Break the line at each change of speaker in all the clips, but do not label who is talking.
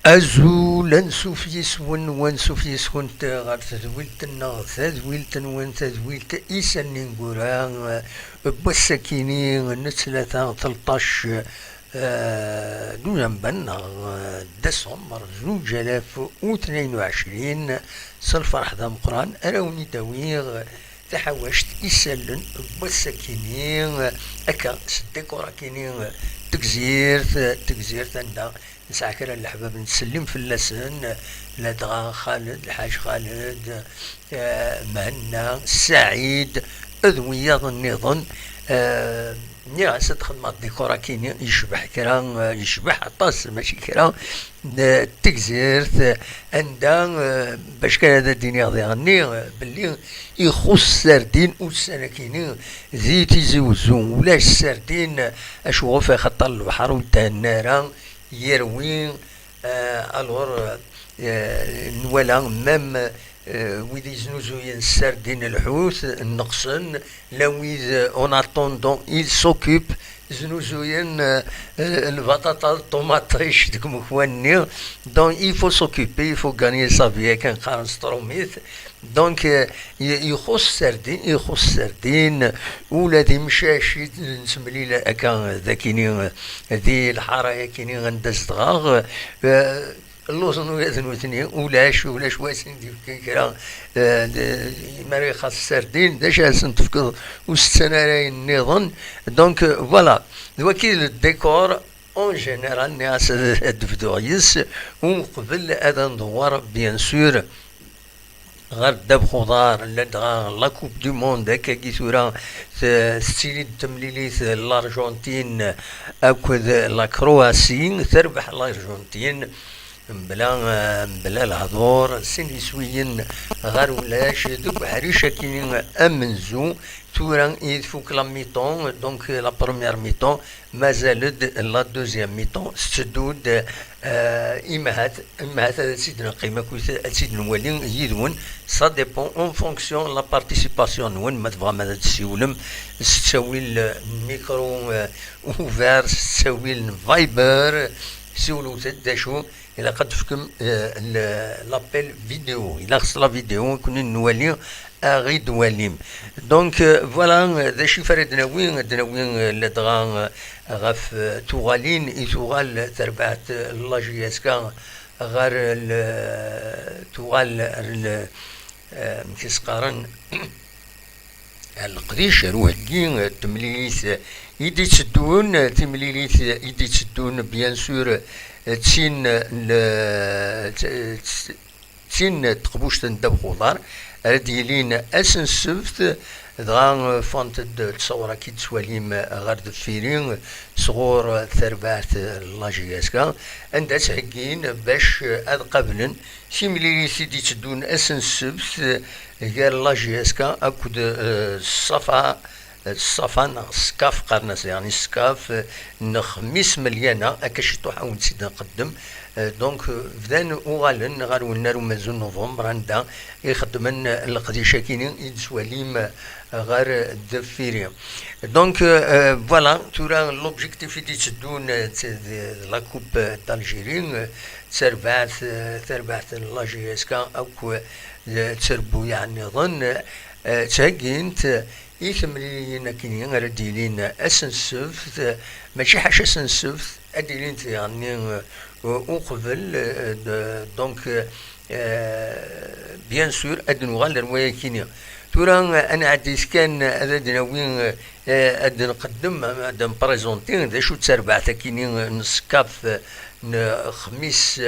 أزولا سوفيس ون سوفيس كنت غير تزويلت النغ تزويلت ون تزويلت إيسان نقولان بسكيني نتلاتة 13 نوفمبر ديسمبر 2022 صلفر حدا مقران أراوني داويغ تحوشت إسالن بسكيني أكا سديكورا كيني تكزيرت عندها نسعى كرا الحباب نسلم في اللسن لدغا خالد الحاج خالد مهنا سعيد أذوية النظام نيا خدمة الديكورا كيني يشبح كرا يشبح عطاس ماشي كرا تكزيرت عندها باش كان هذا الدنيا غني باللي يخص سردين والسنة كيني زيتي زوزون ولاش سردين اشوفو في خط البحر وانتهى النار يروي الور نولا مام ويدي زنوزوين سردين الحوت النقصن لا ويد اون اتوندون il s'occupe زنوزوين البطاطا الطوماطيش ديك مخواني دونك il faut s'occuper il faut gagner sa vie كان قارن ستروميت دونك يخص سردين ولادي مشاشي نسملي هكا ذاكيني ذي الحرايا كيني غندز دغاغ اللوزن وياذن وثني ولاش واسن ديك كرا ماري خاص سردين داش نتفكر والسنه النظام دونك فوالا الوكيل الديكور اون جينيرال ناس دفدويس وقبل هذا ندور بيان سور غير داب خضار لا كوب دو موند هكا كي صورة ستيلي تمليليت الارجنتين اكد لا كرواسي تربح الارجنتين بلا الهضور سن سويين غير ولاش دوك حريشة كاينين امنزو تورا يدفوك لا ميطون دونك لا بروميير ميطون مازالت لا دوزيام ميطون ستدود امهات سيدنا قيمة كويت سيدنا نولي يدون سا ديبون اون فونكسيون لا بارتيسيباسيون نون ما تبغى ماذا تسيولم تساوي الميكرو اوفير تساوي الفايبر سيولو تداشو إلا قد فكم لابيل فيديو إلا خص لا فيديو كنا نولي أغيد وليم دونك فوالا ذا شي فريد دناوين لدغا غاف توغالين يتوغال تربعت لاجياسكا غير توغال كيسقارن القديش روحكي تمليليث يدي تسدون بيان سور تسين تقبوش تندب خضار رديلين اسن سفت دغا فانت تصورا كي تسواليم غير دفيرين صغور ثربات لاجياسكا عندها تهكين باش اذ قبلن شي ملي سيدي تدون اسن سفت غير لاجياسكا اكد الصفا سكاف قرناس يعني سكاف نخميس مليانة اكاش طوحا نسيد نقدم دونك بدان اوغالن غير ولنا مازال نوفمبر عندها يخدمن القديشة كاينين يدسواليم غير الدفيريا دونك فوالا تورا لوبجيكتيف اللي تدون لا كوب دالجيري تربعت لاجياسكا او تربو يعني ظن تاكينت يثمرين كاينين غير ديلين اسن سفت ماشي حاجه اسن سفت اديلين يعني وقبل دونك بيان سور ادن غالر ويا كينيا تورا انا عديت كان هذا دناوين اد نقدم اد بريزونتي ذا شو تربعت كاينين نسكاف خميس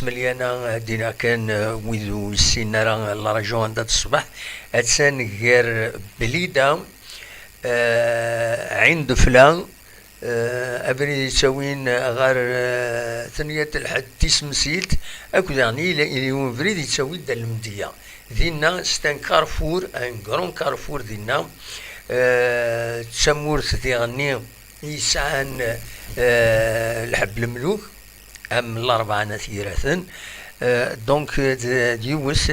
مليانه دينا كان ويدو السينارا لاراجون عندها الصباح اتسان غير بليده عند فلان ابري يساوين غير ثنية الحد تسمسيلت اكو يعني الى فريد يساوي دا المديه دينا ستان كارفور ان كرون كارفور دينا تسمورت ديغني يسعان الحب الملوك ام الاربعه نثيرة دونك ديوس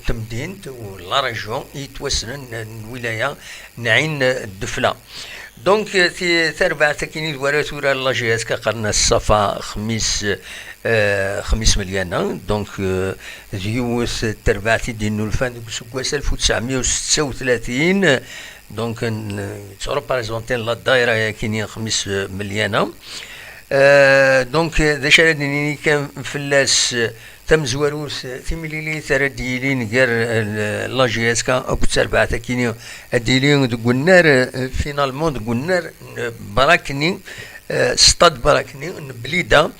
تمدينت ولا ريجون يتوسنن الولايه نعين الدفله. دونك تربع تكيني الورات ورا لاجياس كقرنا الصفا خميس مليون. دونك ديوس تربع دينو الفان سكواس 1936. دونك تربريزونتين لا الدايره كاينين 5 مليون. دونك ذا شردني كان فلاس تم زواروس تيميلي ترديلين غير لاجياس كان ابو تربعه كينيو اديلين دغنار فينالمون دغنار براكني ستاد براكني بليده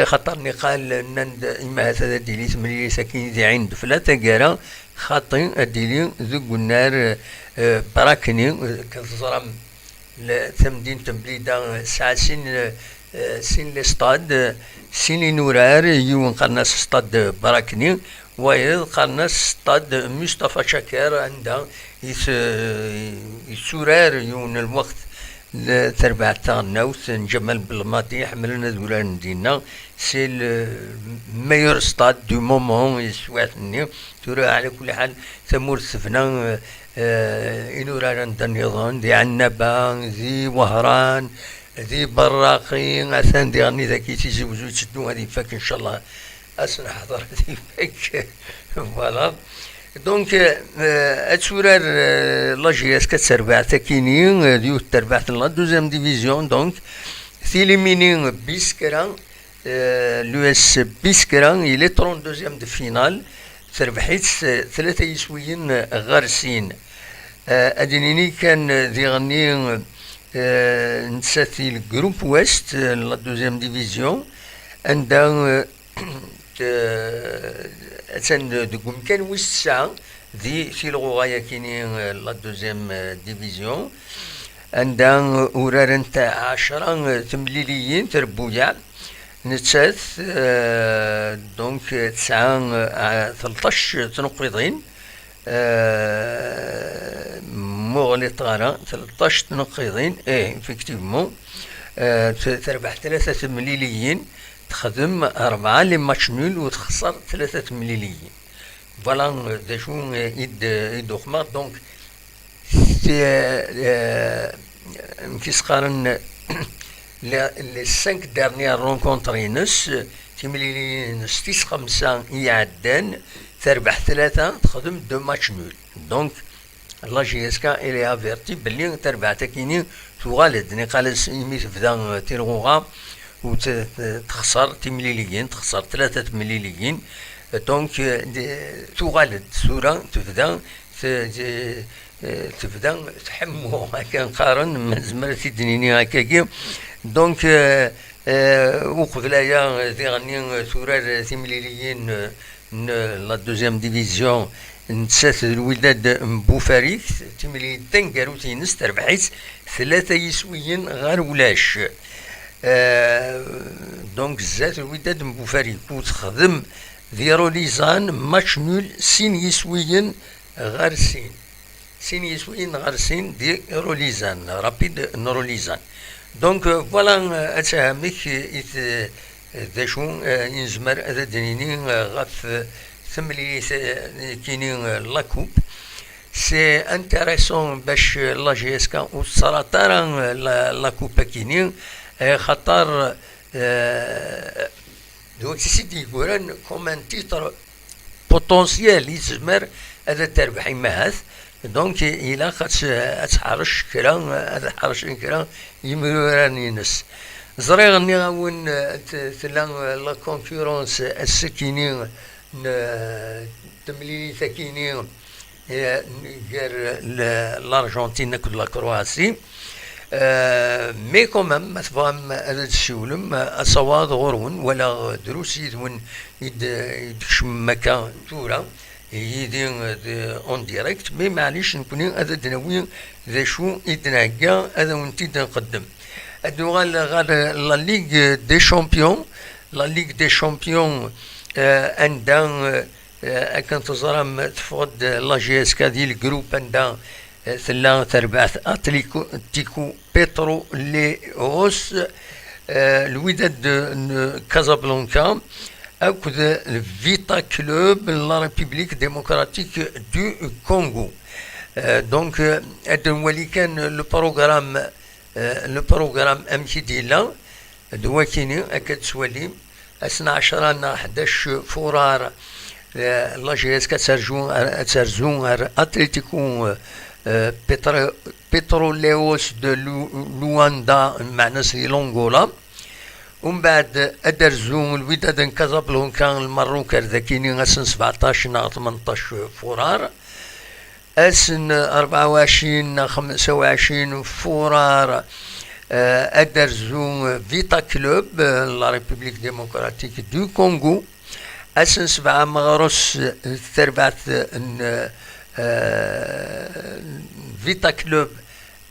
خاطرني قال نند اما هذا ديلي تملي ساكن دي عند فلاته كارا خاطين اديلين دغنار براكني كتزرم تمدين تمبليده ساسين سين لستاد سين نورار يون قرناس ستاد براكني ويل قرناس ستاد مصطفى شاكر عندها يسورار يون الوقت تربع تاعنا نجمل بالماضي حملنا دولار دينا سي الميور ستاد دو مومون يسواتني ترى على كل حال ثمور سفنا إنورار عند النظام دي عنبة ذي وهران ذي براقي عشان دي غني ذاكي تيجي وزوج تشدو هذه فك ان شاء الله اسنا حضر هذه فك فوالا. دونك اتسورار لاجياس كتربع تاكينين ديو تربعت لا دوزيام ديفيزيون. دونك ثيليمينين بيسكران لو اس بيسكران يلي 32 دو فينال تربحيت 3 يسويين غارسين. ادينيني كان ذي غني نساتي الجروب ويست لا دوزيام ديفيزيون عندها تن دقوم كان وسع ذي في الغاية كاينين لا دوزيام ديفيزيون عندها ورار نتاع 10 تمليليين تربويا نتسات. دونك 13 تنقيضين مغلط غرا 13 تنقيضين افكتيفمون تربح 3 مليليين تخدم 4 لي ماتش نول وتخسر 3 مليليين. فوالا دا شو يدو خمار. دونك كيس قارن لي 5 دارنيير رونكونترينس تيمليليين 5 يعدان تربح 3 تخدم 2 ماتش نول. دونك لا جي اس كا الي افيرتي بلي تربع تاكيني تغالد نقال يمي تبدا تيرغوغا وتخسر تمليليين تخسر 3 مليليين. دونك تغالد سورة تبدا تحمو هكا نقارن من زمرتي دنيني هكاكي. دونك وقبلايا ذي غني سورة تمليليين لا دوزيام ديفيزيون نتسات الوداد مبوفاريك تملي تنقارو تينس تربحيت 3 يسويين غير ولاش. دونك زات الوداد مبوفاريك وتخدم ذي روليزان ماتش نول 6 يسويين غير 6 يسويين غير 6 دي روليزان رابيد نروليزان. دونك فوالا اتهمك ذا شو ينزمر هذا دنيني غف ثملي كاينين لاكوب. سي انتريسون باش لا جي اس كا وسرطان لاكوب كاينين خاطر دوك سيدي يقولون كومان تيتر بوتونسيال يزمر هذا تربحي ماث. دونك الى تحرش كرا هذا حرش كرا يمروراني نس زري غني غاون تلا لا كونكورونس السكينين تمليلي سكينين غير الارجنتين كل لا كرواسي. مي كومام ما تفهم هذا الشولم اصوات غرون ولا دروس يدون يدكشم مكان تورا يدي اون ديريكت. مي معليش نكون هذا دناوي ذا شو يتناقى هذا ونتي نقدم الدوغال غير لا ليغ دي شامبيون. لا ليغ دي شامبيون عندها كانت تزرم تفقد لا جي اس كا ديال الجروب عندها ثلا تربعت اتليتيكو بيترو لي اوس الوداد كازابلانكا أكد فيتا كلوب لا ريبوبليك ديمقراطيك دو كونغو. دونك ولي كان لو بروغرام امشي ديلا دواكيني اكد سوالي 12 11 فورار لا جي اس كترجون اتلتيكو بتروليوس دو لواندا معنى سي لونغولا. ومن بعد ادرزون الوداد كازابلانكا المروك ذاكيني اسن 17 18 فورار. اسن 24 25 فورار ادرزون فيتا كلوب لا ريبوبليك ديمقراطيك دو كونغو. اسن 7 مغرس ثربات فيتا كلوب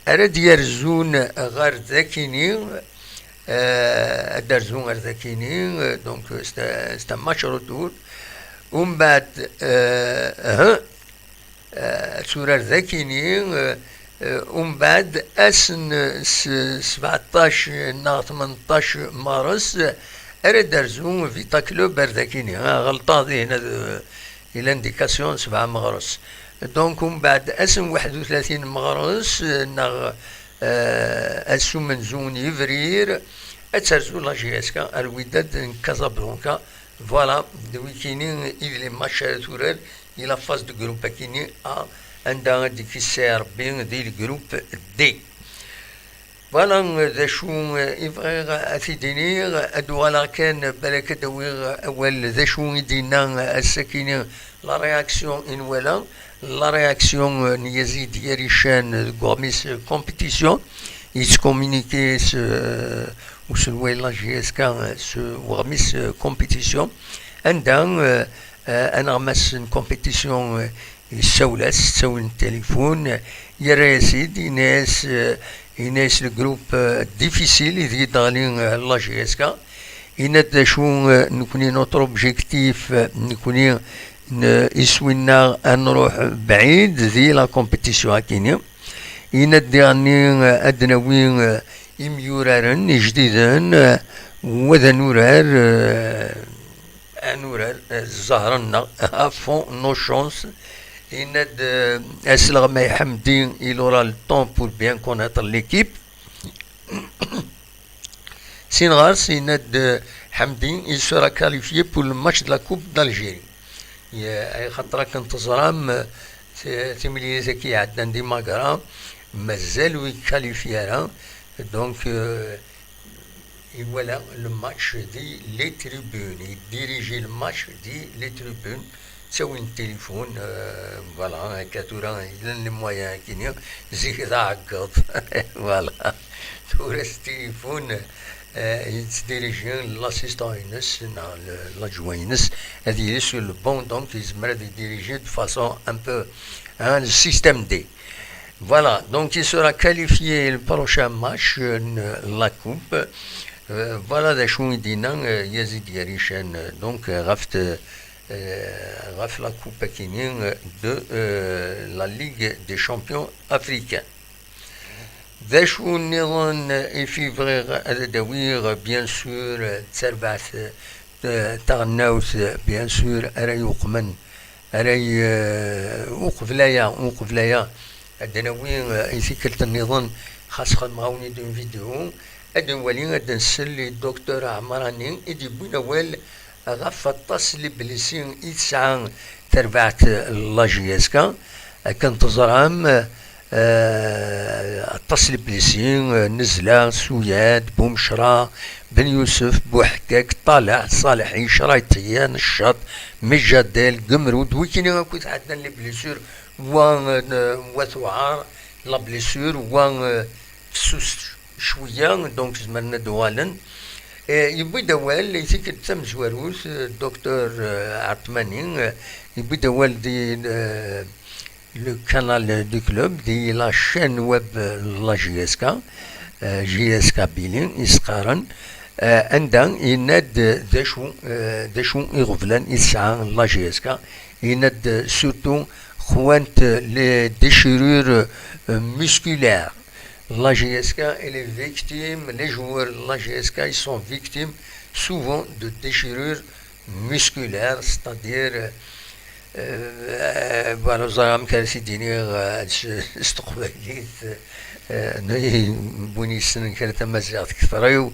ارد يرزون غير ذاكيني ادرزون غير ذاكيني. دونك ستا ماتش روتور. ومن بعد سورة ذاكيني. ومن بعد اسن 17 نا 18 مارس ارد درزون فيتا كلوب ذاكيني. غلطة هنا الانديكاسيون 7 مغرس. دونك ومن بعد اسم 31 مغرس نغ اسو منزون يفرير اتسرزو لا جي اس كا الوداد كازابلانكا. فوالا دويكيني إلي ماتش تورال إلى فاز دو جروب كيني عندها ديك السير بين دي الجروب دي. فوالا ذا شو إفغيغ أثيديني أدوالا كان بالك دويغ أول ذا شو يدينا السكيني لا رياكسيون إن ولا لا رياكسيون نيزيد يريشان غوميس كومبيتيسيون يتكومينيكي وسلوي لا جي اس كا غوميس كومبيتيسيون عندها انا مس كومبيتيسيون يساول التليفون يا سيدي ناس الجروب ديفيسيل يدي دالين لا جي اس كا. إن شو نكوني نوتر اوبجيكتيف نكوني يسوينا نروح بعيد ذي لا كومبيتيسيون كينيا. إن ديرني أدناوين إميورارن جديدا وذا نورار نورار زهرنا افون نو شونس. إن أسلغ ما يحمدين il aura le temps pour bien connaître l'équipe. Singhar Sinad Hamdin il sera qualifié pour le match de la Coupe d'Algérie. أي خطرة كنت زرام تملي زكي عدنا دي ماغرا مازالو يكاليفيانا. دونك voilà le match دي لي تريبون يديريجي الماتش دي لي تريبون تسوي التليفون. فوالا كاتورا لي مويان كينيا زيك عقد. فوالا تورا التليفون يتديريجي لاسيستون ينس لاجوان ينس هذه سو لو بون. دونك يزمر يديريجي دو فاسون ان بو le système D. Voilà, donc il sera qualifié le prochain match la coupe. Voilà des choses dinang Yazid Yarishan. Donc raft la coupe kinin de la Ligue des champions africains. Des choses niron efivrer adawir bien sûr تسربعت تغناوت bien sûr أريوقمن أري وقف لايا الدناوين يثيكلت النظام خاص خدماوني دون فيديو أدن ولين أدن سلي الدكتور عمراني إدي بونا ويل غف التصل بلسين إتسعان تربعت لاجيسكا كنت زرام اتصل بلسين نزلة سوياد بومشرا بن يوسف بوحكاك طالع صالحي شرايطيان الشط مجادل قمرود وكيني كنت عندنا لي بليسور وثوعار لا بليسور سوس شويه. دونك زمرنا دوالن يبي دوال يثيك تم زواروس الدكتور عثماني يبي دوال دي le canal du club دي لا chaîne web لا جي اس كا جي اس كا بيلين يسقارن عندها يناد داشو يغفلان يسعى لا جي اس كا يناد سورتو خوانت لي ديشيرور musculaires. La GSK elle est victime, les joueurs de la GSK ils sont victimes souvent de déchirures musculaire, c'est-à-dire voilà زعما كان سيديني استقباليت ناي بوني السنة كانت مزيغ كثريو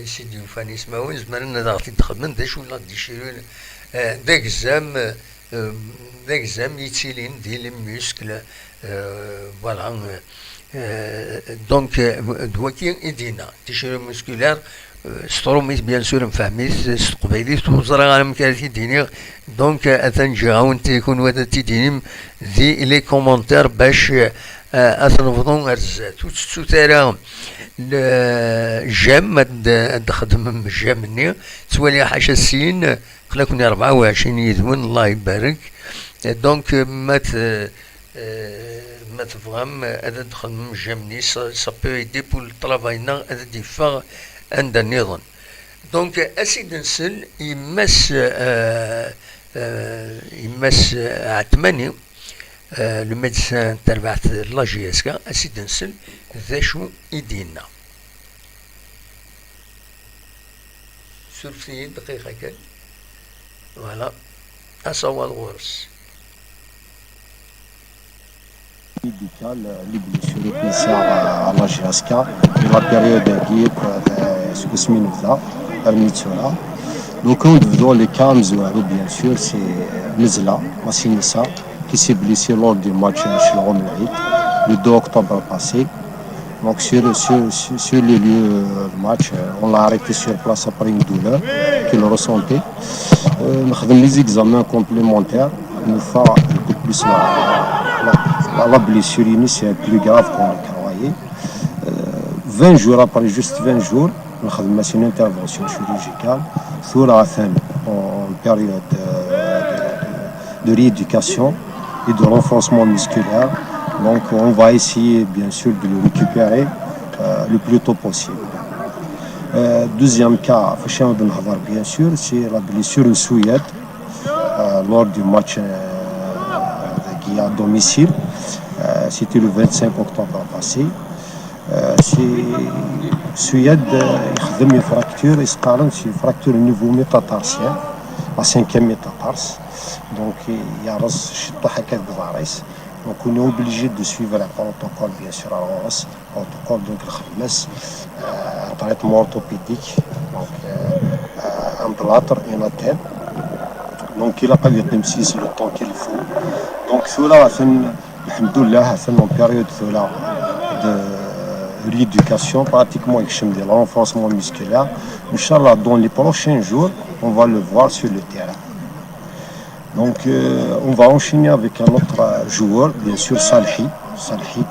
سيدي وفاني سماون زمان ضغطي تخدم داش ولا دي شيرون داك الزام داك الزام يتسيلين دي لي ميسكل فوالا دونك دواكي ايدينا تيشيرون موسكولار ستروميت بيان سور نفهميت استقباليت وزرا غانا مكالتي ديني دونك اثن جاون تيكون ودا تيدينيم دي لي كومونتير باش اثنفضون ارزات وتسو تارا جام تخدم جامني توالي حاجه السين قلا كوني 24 يدون الله يبارك دونك ما تفهم هذا تخدم جامني سا بو ايدي بور الطلباينا هذا ديفا عند النظام دونك اسيد نسل يمس عثماني لو ميدسان تبع لاجياسكا اسيد نسل ذا شو يدينا سولفي دقيقه كان فوالا اصوات غورس
médical, les blessures initiales à la GSK, et la période d'équipe, ce que Hermitsura. Donc, on devant les cas, bien sûr, c'est Mizla, Massinissa, qui s'est blessé lors du match chez le le 2 octobre passé. Donc, sur les lieux du match, on l'a arrêté sur place après une douleur qu'il ressentait. On a fait les examens complémentaires, une fois un peu plus la blessure initiale est plus grave qu'on le croyait. 20 jours après, juste 20 jours, on a fait une intervention chirurgicale sur la fin en période de rééducation et de renforcement musculaire. Donc on va essayer bien sûr de le récupérer le plus tôt possible. Deuxième cas, bien sûr, c'est la blessure souillette lors du match qui est à domicile. C'était le 25 octobre passé. Souillette, il y a une fracture, c'est une fracture au niveau métatarsien, la 5e métatarse. Donc il y a donc on est obligé de suivre le protocole bien sûr à l'OS, protocole donc un traitement orthopédique, donc un plâtre et une attelle. Donc il a pas eu le temps qu'il faut. Donc cela alhamdoulilah en période de rééducation pratiquement avec de l'enforcement musculaire. Inch'Allah dans les prochains jours on va le voir sur le terrain. Donc on va enchaîner avec un autre joueur, bien sûr Salhi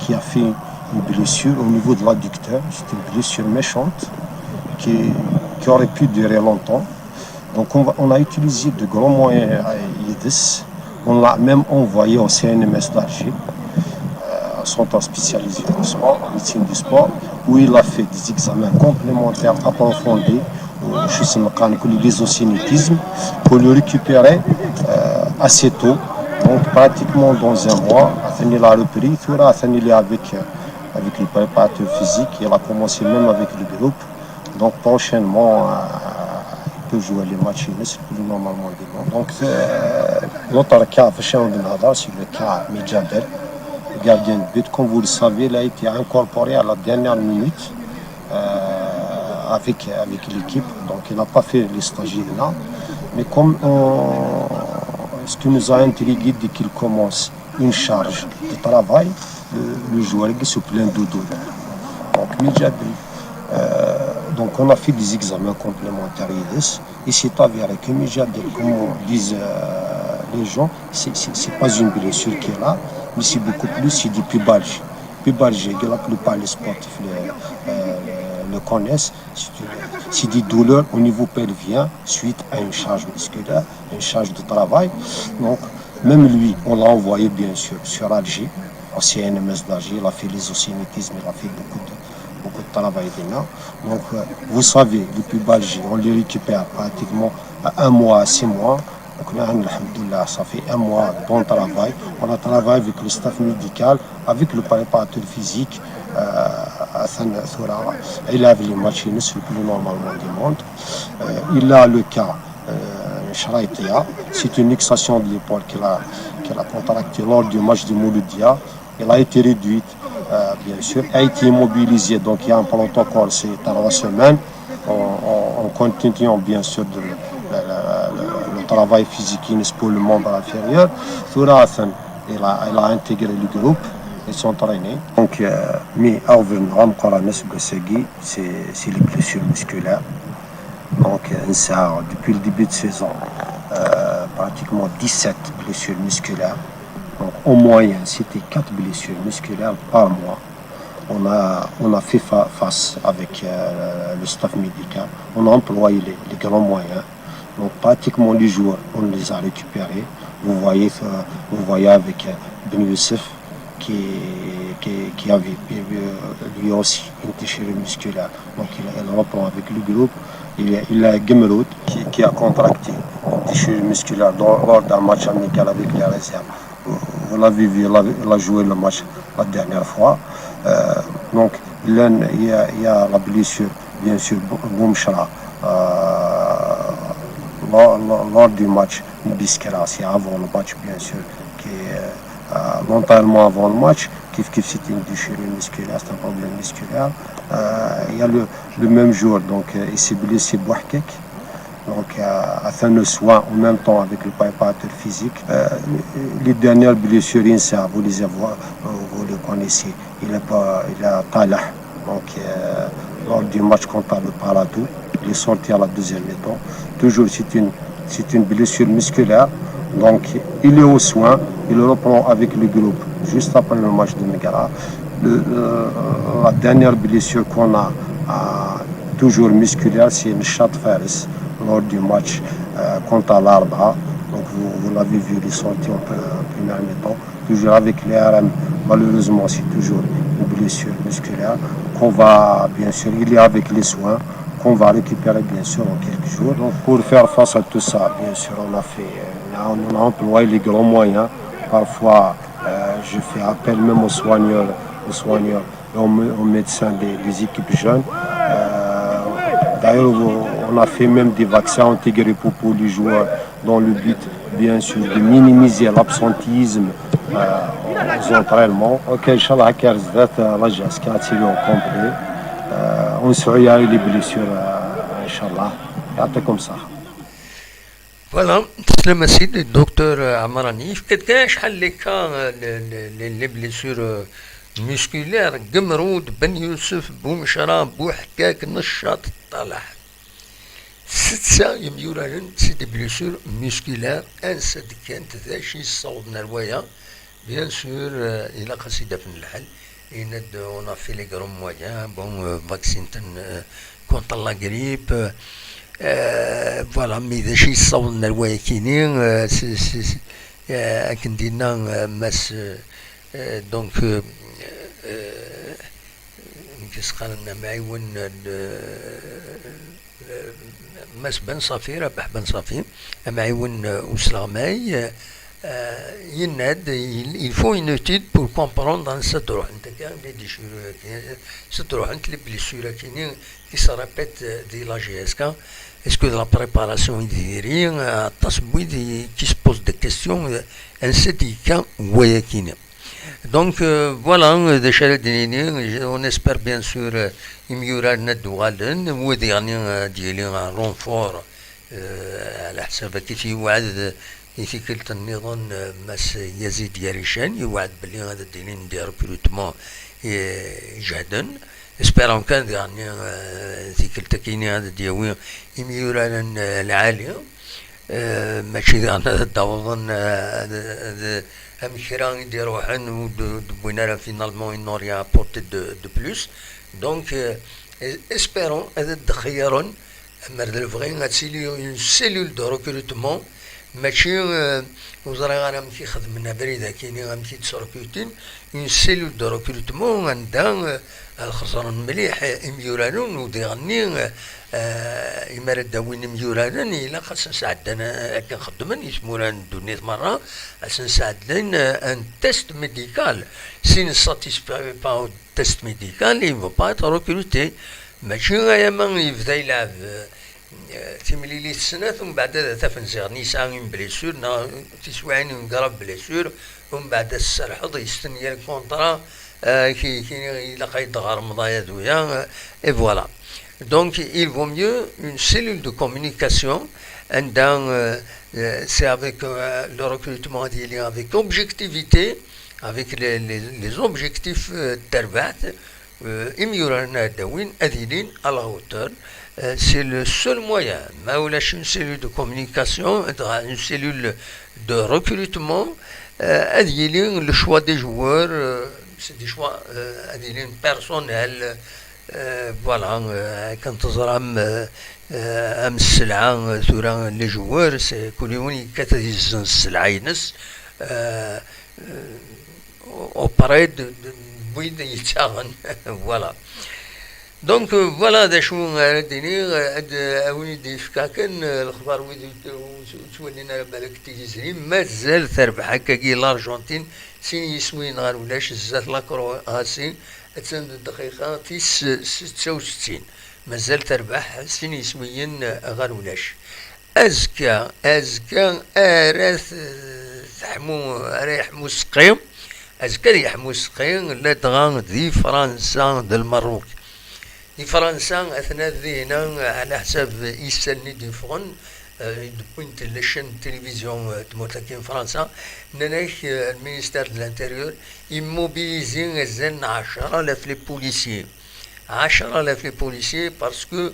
qui a fait une blessure au niveau de l'adducteur. C'est une blessure méchante qui aurait pu durer longtemps. Donc on a utilisé de grands moyens à IEDIS. On l'a même envoyé au CNMS d'Alger, centre spécialisé en sport, en médecine du sport, où il a fait des examens complémentaires approfondis, l'isocinétisme, pour le récupérer assez tôt, donc pratiquement dans un mois. Il a repris, il est avec le préparateur physique, il a commencé même avec le groupe. Donc prochainement, il peut jouer les matchs normalement. Donc l'autre cas, c'est le cas Midjabel, gardien de but. Comme vous le savez, il a été incorporé à la dernière minute avec l'équipe, donc il n'a pas fait les stagiaires là. Mais comme ce qui nous a intrigué dès qu'il commence une charge de travail, le joueur est plein de douleur. Donc Midjabel, donc on a fait des examens complémentaires et c'est avéré que Midjabel, comme disent les gens, c'est pas une blessure qui est là, mais c'est beaucoup plus, c'est du pubalgie. Pubalgie, la plupart des sportifs le connaissent, c'est des douleurs au niveau pelvien suite à une charge musculaire, une charge de travail. Donc même lui, on l'a envoyé bien sûr sur Alger, au CNMS d'Alger, il a fait l'isocinétisme, il a fait beaucoup de travail dedans. Donc vous savez, le pubalgie, on les récupère pratiquement à 1 mois à 6 mois. Donc là, alhamdoulilah, ça fait 1 mois de bon travail. On a travaillé avec le staff médical, avec le préparateur physique. Il a les matchs le plus normalement du monde. Il a le cas C'est une luxation de l'épaule qu'elle a contractée lors du match de Mouloudia. Elle a été réduite, bien sûr, a été immobilisée. Donc il y a un protocole, c'est à la semaine. On continue bien sûr le travail physique pour le membre inférieur. Thurathan, elle a intégré le groupe. Ils sont entraînés. Donc, mais c'est les blessures musculaires. Donc, depuis le début de saison, pratiquement 17 blessures musculaires. Donc, en moyenne, c'était 4 blessures musculaires par mois. On a fait face avec le staff médical. On a employé les grands moyens. Donc, pratiquement les joueurs, on les a récupérés. Vous voyez avec Ben Youssef, qui avait lui aussi une déchirure musculaire. Donc il reprend avec le groupe. Il y a Gemeroud qui a contracté une déchirure musculaire lors d'un match amical avec les réserves. Vous l'avez vu, il a joué le match la dernière fois. Donc il y a la blessure, bien sûr, Boumchara, lors du match Biskera, c'est avant le match, bien sûr, qui est mentalement avant le match, qui c'était une déchirure musculaire, c'est un problème musculaire. Il y a le même jour, donc il s'est blessé Bouhkek, donc a fait le soin en même temps avec le préparateur physique. Les dernières blessures, vous les connaissez, il a Talah, donc lors du match contre le Paradou, il est sorti à la deuxième mi-temps. Toujours c'est une blessure musculaire, donc il est au soin, il reprend avec le groupe juste après le match de Megara. La dernière blessure qu'on a toujours musculaire, c'est une chatte Faris lors du match contre l'Arba. Donc vous l'avez vu, il est sorti en première mi-temps. Toujours avec les RM, malheureusement c'est toujours une blessure musculaire qu'on va, bien sûr, il est avec les soins qu'on va récupérer bien sûr en quelques jours. Donc pour faire face à tout ça, bien sûr, on a employé les grands moyens. Parfois, je fais appel même aux soigneurs et aux médecins des équipes jeunes. D'ailleurs, on a fait même des vaccins intégrés pour les joueurs dans le but, bien sûr, de minimiser l'absentéisme aux entraînements. Ok, Inch'Allah, la Jaska a tiré au complet. On surveille les blessures, Inch'Allah. Et comme ça.
Voilà, تسلم السيد الدكتور عمراني. كان شحال اللي كان لي بليسيور musculaire, Gemeroud, Ben Youssef, Boumchara, Bouhkak, Nashat, Talah. C'est des blessures musculaires. Bien sûr, il a cassé on a fait les grands moyens, bon, vaccin contre la grippe. Voilà, mais des choses sont dans le way kinin, donc كيسخرنا معيون مس بن صافي ربح بن صافي معيون وسلاماي يناد il faut une étude pour comprendre dans cette roue انت كان لي ديشور cette roue انت لي blessures qui se répètent de la GSK. Est-ce que la préparation est rien qui se pose des questions ainsi cas وياكين. Donc voilà, on espère bien sûr améliorer notre douane ou dernier ديالي un renfort على حساب كيف يوعد في كلتا النظام مس يزيد يريشان يوعد بلي هذا ديالين ديال ريكروتمون جهدا. Espérons كان يعني في كلتا كاينين هذا ديالي يميورا العالية ماشي انا داوضن Amchirang de Rohan ou de Buenara finalement ils n'ont rien apporté de plus. Donc espérons une cellule de recrutement ماشي وزارة غنم كي خدمنا بريدة كاينين غنمشي تسركوتين une cellule de recrutement عندها الخسران مليح اميورانون وديغني إمارة داوين ميورانن إلا خاص نساعدنا كنخدمن يسمونا دونيت مرة خاص نساعدنا ان تيست ميديكال سي نساتيسفاي با تيست ميديكال il va pas être recruté ماشي غير ما يبدا يلعب تمليلي السنة ومن بعد تفنزير نيسان بليسور تسوعين قرب بليسور ومن بعد السرحض يستني الكونترا qui لقيت غرمضة يدويا et voilà. Donc il vaut mieux une cellule de communication c'est avec le recrutement lié avec objectivité, avec les objectifs تربعت إميورنا داوين أذيلين à la hauteur. C'est le seul moyen. Une cellule de communication, une cellule de recrutement, le choix des joueurs, c'est des choix personnels. Voilà, quand on a les joueurs, c'est auprès de voilà. دونك فوالا هذا شو غاديني وليدي فكاكن الاخبار ويدي تولينا بالك تيجي مازال تربح هكاكي الارجنتين سين يسوين غير ولاش زات لا كرواسي تسند الدقيقه 66 مازال تربح سين يسوين غير ولاش ازكى ارث يحمو سقيم ازكى يحمو سقيم لا تغان دي فرنسا المروك دي فرنسا اثناء ذينا على حساب يسالني دي فرن بوينت لاشين تلفزيون تموتاكين فرنسا نناك المينستير دو الانتيريور يموبيليزي غزال 10,000 لي بوليسيي 10,000 لي بوليسيي باسكو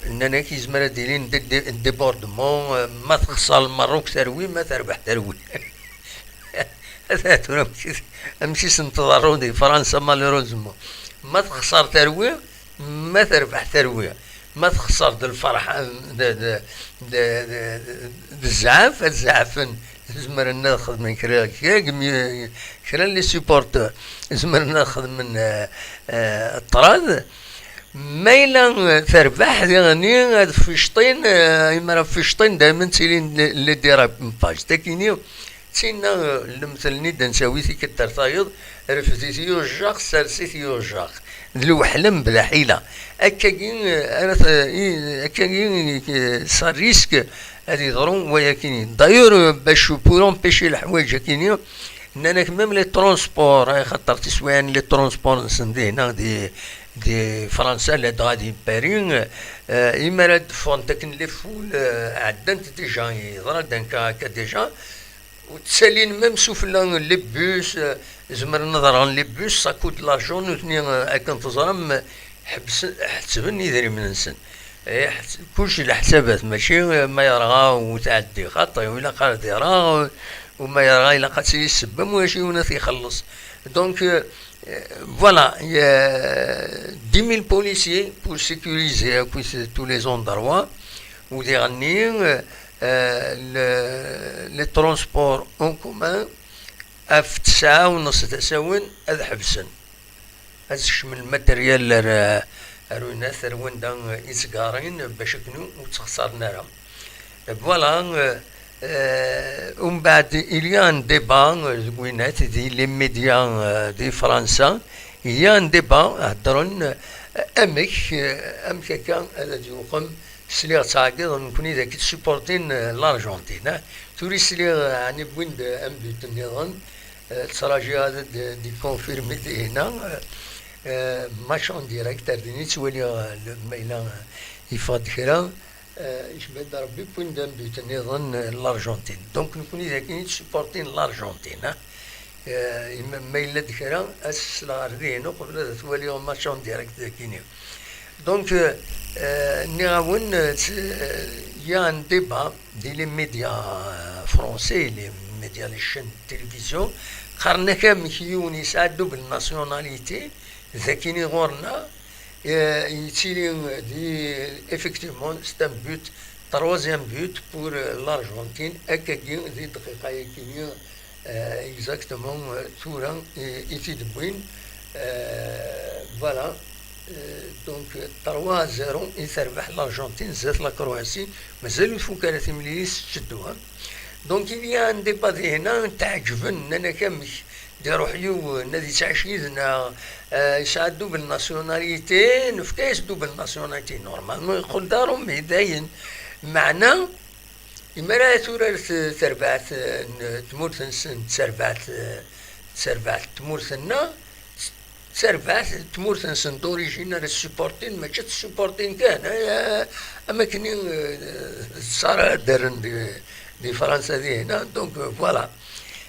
نناك يزمر دايرين ديبوردمون ما تخسر المروك تروي ما تربح تروي هذا ماشي سنتظروا دي فرنسا مالوروزمون ما تخسر تروية ما تربح تروية ما تخسر الفرح الزعف زمر ناخذ من كرا لي سيبورتور زمر ناخذ من الطراد ما إلا تربح يعني فشطين يمرا فشطين دائما تسيلين اللي دايره باج تاكينيو تينا المثلني دنساوي ثيك الترطايض رفديتي يوجاق سالسيتي يوجاق ذلو حلم بلا حيلة أكاين صار ريسك هادي يضرون وياكيني دايور باش بور امبيشي الحوايج كينيو انك ميم لي ترونسبور خاطر تسوان لي ترونسبور نسندي هنا دي فرنسا لا غادي بارين إما راد فونتك نلفو عدنت ديجا يضرا دانكا ديجا وتسالين ميم سوفلا لي بوس زمر نظران لي بوس سا كوت لارجون وثني هاكا تزرم حسبني ذري من نسن كلشي الحسابات ماشي ما يرغى وتعدي خاطي ولا قال يرى وما يرغى الا قد يسبم ماشي وناس يخلص دونك voilà, il y a 10 000 policiers pour sécuriser tous les endroits où dernier les transports en commun في 9:30 تساون هذا حبسن هذا من الماتريال روينا ثروين دان إسقارين باش كنو وتخسر نارا فوالا ومن بعد إليان ديبا زوينات دي لي ميديا دي فرنسا إليان ديبا هدرون أمك كان هذا يقوم سليغ تعقيد نكوني ذاك تسبورتين الأرجنتين توري سليغ يعني بوين أمبيوت النظام التراجي هذا دي كونفيرميتي هنا ماتش اون ديريكت ارديني تولي الميلان يفاد كرا يشبه ربي بوين دامبيوت النظام الأرجنتين دونك نكوني ذاك تسبورتين الأرجنتين ميلا دكرا أسس الأردين قبل تولي ماتش اون ديريكت ذاكيني دونك نعاون يا ان ديبا دي لي ميديا فرونسي لي ميديا لي شين تلفزيون قرنا كامل يساعدوا بالناسيوناليتي ذاكيني غورنا يتيلي دي افكتيفمون سي ان بوت تروازيام بوت بور لارجنتين هكاكي دي دقيقه يكيني اكزاكتومون تورا يفيد بوين فوالا دونك 3-0 يتربح الارجنتين زات لا كرواسي مازال الفكرة مليس تشدوها دونك il y a un débat هنا تعجبن انا كامل يروحوا نادي تعشيدنا يساعدوا بالناسيوناليتي نفكاس دو بالناسيوناليتي نورمالمون يقول دارهم هداين معنا إما تورا تربعت تمورثن تسربعت تمورثنا تسربعت تمورثن دوريجينال السبورتين ما جات السبورتين كان أما كني صار درن دي فرنسا دي هنا دونك فوالا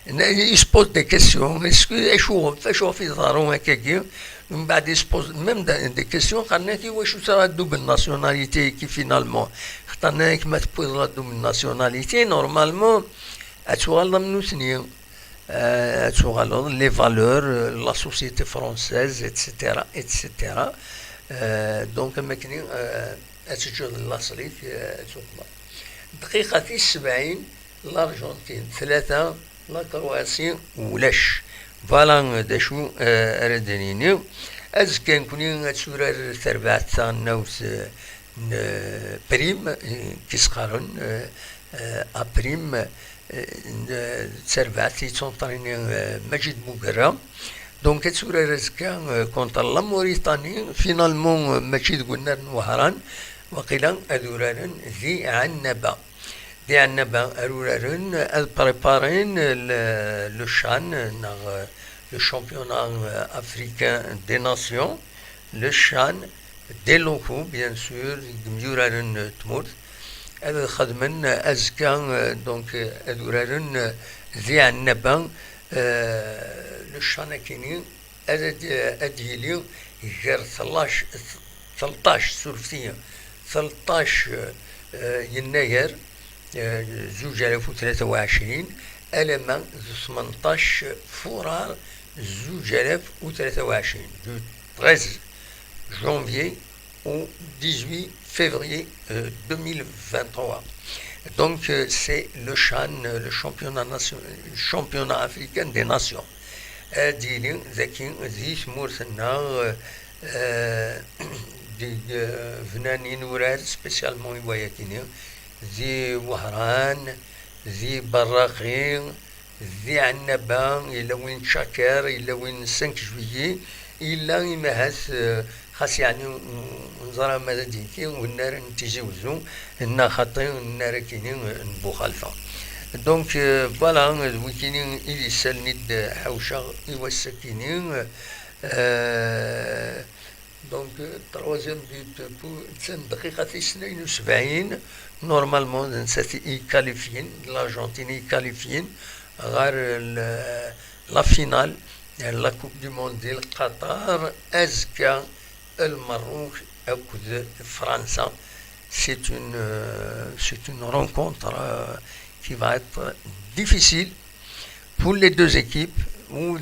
يسبوز دي كيسيون اسكو اشوف في ظهرهم هكاكي من بعد يسبوز ميم دي كيسيون قالنا كي واش صرا دوبل ناسيوناليتي كي فينالمون اخترنا كيما تبوز لا دوبل ناسيوناليتي نورمالمون اتوغال من سنين اتوغال لي فالور لا سوسيتي فرونسيز اتسيتيرا اتسيتيرا دونك ما كاين اتجوز لاصليك دقيقة 70 الأرجنتين 3 لا كرواسي ولاش فوالا داشو ردنيني از كان كوني تسورر تربعت نوس بريم كيسقارن ابريم تربعت تونطريني مجد مقرا دونك تسورر زكا كونتر لا موريتاني فينالمون ماشي قلنا وهران وقيلا ادوران ذي عنبه دي عنبه ارورارن البريبارين لو شان لو شامبيونات افريكان دي ناسيون لو شان دي لوكو بيان سور ميورارن تموت هذا خدمن ازكا دونك ادورارن ذي عنبه لو شان كيني اديلي غير 13 سورفيه 13 يناير 2023 ألمان 18 فورار 2023 du 13 janvier au 18 février 2023. Donc c'est le CHAN, le championnat africain des nations. ديلي ذاكي ذيش مورثنا دي فنانين وراد سبيسيالمون يواياكيني ذي وهران ذي براقين ذي عنبة إلا وين شاكر إلا وين 5 جويي إلا يمهس خاص يعني نزرع ماذا ديكي والنار نتجاوزو إنا خاطين النار كيني نبو خالفة دونك فوالا ويكيني إلي سالنيد حوشة يوسكيني دونك troisième but pour 5 دقيقة 72 نورمالمون نساتي يكاليفين الأرجنتين يكاليفين غير لا فينال لا كوب دي موند ديال قطر أزكى المروك أكد فرنسا c'est une rencontre qui va être difficile pour les deux équipes où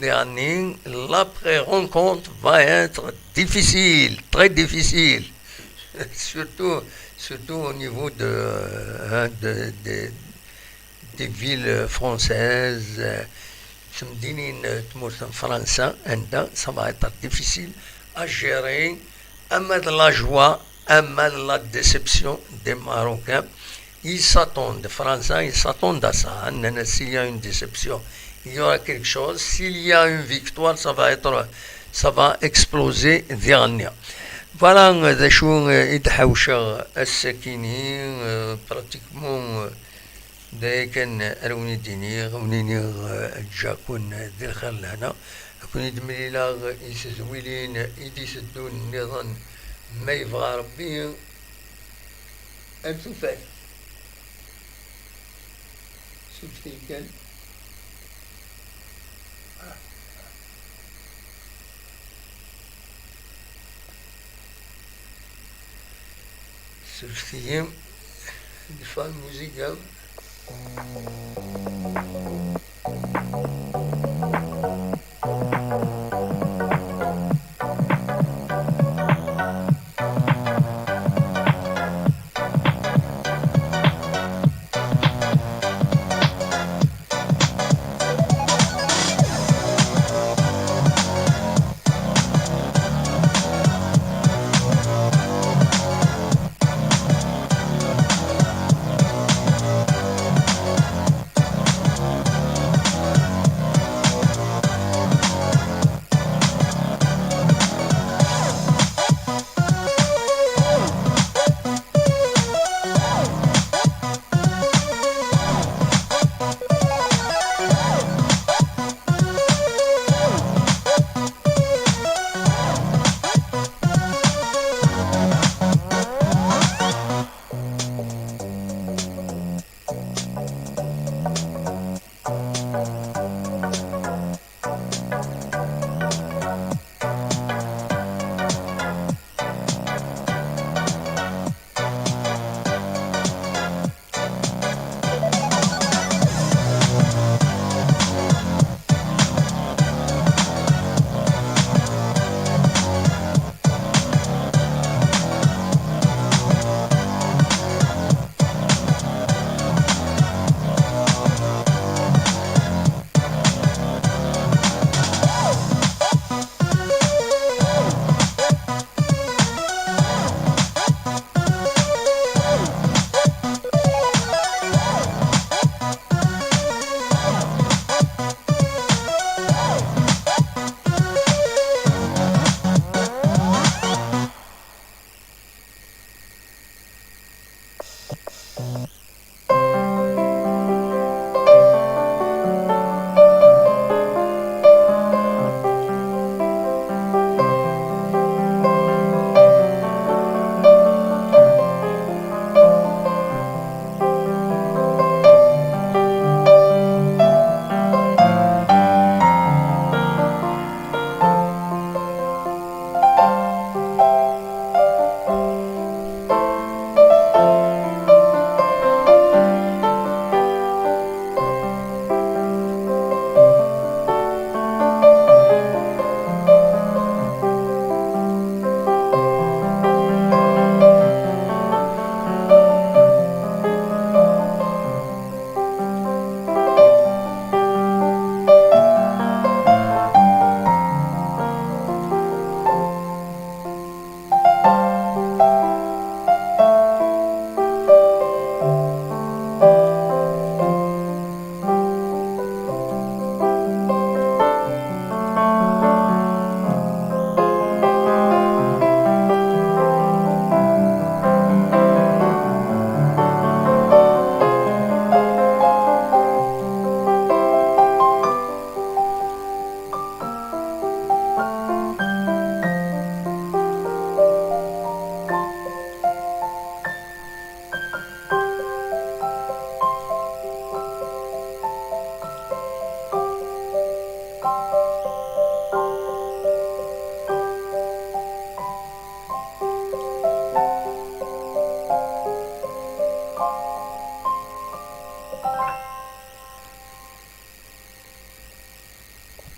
l'après-rencontre va être difficile, très difficile, surtout au niveau des villes françaises. Ça va être difficile à gérer. Ama de la joie, ama de la déception des Marocains. Ils s'attendent, les Français, ils s'attendent à ça. S'il y a une déception, il y aura quelque chose. S'il y a une victoire, ça va exploser dernier. Voilà, pratiquement دايا كان روني ديني غونيني جاكون ديال خلانة كون يدملي لا يسزويلين يديس الدون النظام ما يبغى ربي أنتوفال شوف كان سوفتيهم دفع الموسيقى